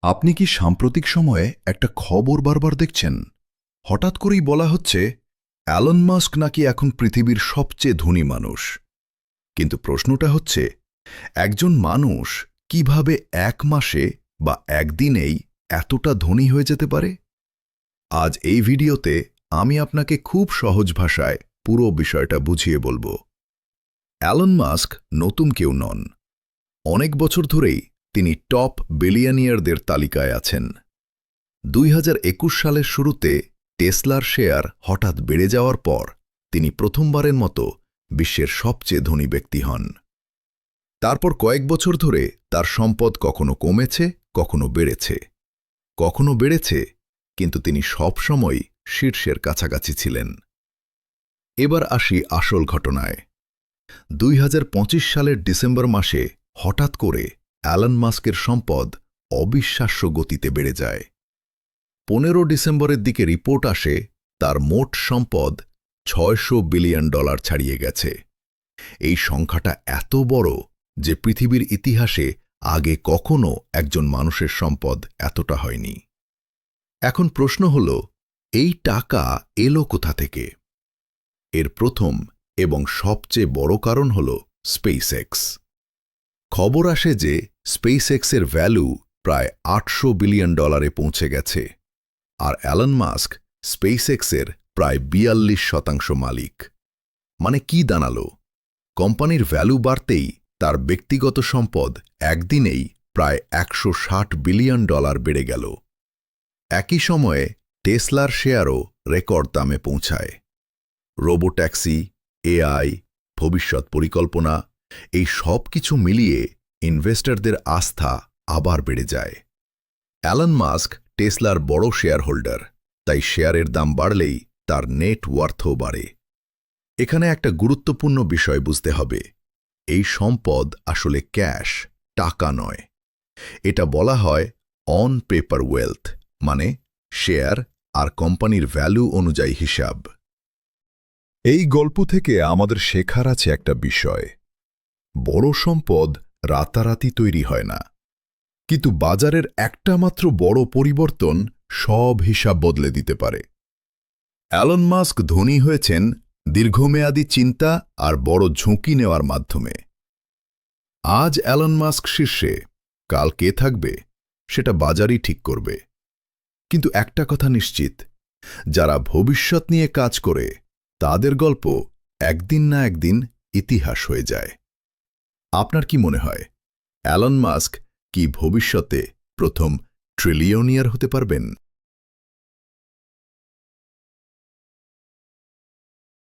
আপনি কি সাম্প্রতিক সময়ে একটা খবর বারবার দেখছেন? হঠাৎ করেই বলা হচ্ছে অ্যালন মাস্ক নাকি এখন পৃথিবীর সবচেয়ে ধনী মানুষ। কিন্তু প্রশ্নটা হচ্ছে, একজন মানুষ কিভাবে এক মাসে বা একদিনেই এতটা ধনী হয়ে যেতে পারে? আজ এই ভিডিওতে আমি আপনাকে খুব সহজ ভাষায় পুরো বিষয়টা বুঝিয়ে বলবো। অ্যালন মাস্ক নতুন কেউ নন। অনেক বছর ধরেই তিনি টপ বিলিয়নিয়ারদের তালিকায় আছেন। 2021 সালের শুরুতে টেসলার শেয়ার হঠাৎ বেড়ে যাওয়ার পর তিনি প্রথমবারের মতো বিশ্বের সবচেয়ে ধনী ব্যক্তি হন। তারপর কয়েক বছর ধরে তার সম্পদ কখনো কমেছে, কখনো বেড়েছে। কখনো বেড়েছে, কিন্তু তিনি সবসময় শীর্ষের কাছাকাছি ছিলেন। এবার আসি আসল ঘটনায়। 2025 সালের ডিসেম্বর মাসে হঠাৎ করে অ্যালন মাস্কের সম্পদ অবিশ্বাস্য গতিতে বেড়ে যায়। 15 ডিসেম্বরের দিকে রিপোর্ট আসে তার মোট সম্পদ $600 বিলিয়ন ছাড়িয়ে গেছে। এই সংখ্যাটা এত বড় যে পৃথিবীর ইতিহাসে আগে কখনো একজন মানুষের সম্পদ এতটা হয়নি। এখন প্রশ্ন হল, এই টাকা এলো কোথা থেকে? এর প্রথম এবং সবচেয়ে বড় কারণ হল স্পেসএক্স। খবর আসে যে স্পেসএক্সের ভ্যালু প্রায় $800 বিলিয়ন পৌঁছে গেছে, আর অ্যালন মাস্ক স্পেসএক্সের প্রায় 42% মালিক। মানে কি দাঁড়ালো? কোম্পানির ভ্যালু বাড়তেই তার ব্যক্তিগত সম্পদ একদিনেই প্রায় $160 বিলিয়ন বেড়ে গেল। একই সময়ে টেসলার শেয়ারও রেকর্ড দামে পৌঁছায়। রোবোট্যাক্সি, এআই, ভবিষ্যৎ পরিকল্পনা, এই সব কিছু মিলিয়ে ইনভেস্টরদের আস্থা আবার বেড়ে যায়। অ্যালন মাস্ক টেসলার বড় শেয়ার হোল্ডার, তাই শেয়ারের দাম বাড়লেই তার নেট ওয়ার্থও বাড়ে। এখানে একটা গুরুত্বপূর্ণ বিষয় বুঝতে হবে, এই সম্পদ আসলে ক্যাশ, টাকা নয়। এটা বলা হয় অন পেপার ওয়েলথ, মানে শেয়ার আর কোম্পানির ভ্যালু অনুযায়ী হিসাব। এই গল্প থেকে আমাদের শেখার আছে একটা বিষয়, বড় সম্পদ রাতারাতি তৈরি হয় না, কিন্তু বাজারের একটা মাত্র বড় পরিবর্তন সব হিসাব বদলে দিতে পারে। অ্যালন মাস্ক ধনী হয়েছেন দীর্ঘমেয়াদী চিন্তা আর বড় ঝুঁকি নেওয়ার মাধ্যমে। আজ অ্যালন মাস্ক শীর্ষে, কাল কে থাকবে সেটা বাজারই ঠিক করবে। কিন্তু একটা কথা নিশ্চিত, যারা ভবিষ্যৎ নিয়ে কাজ করে তাদের গল্প একদিন না একদিন ইতিহাস হয়ে যায়। আপনার কি মনে হয়, অ্যালন মাস্ক কি ভবিষ্যতে প্রথম ট্রিলিয়নিয়ার হতে পারবেন?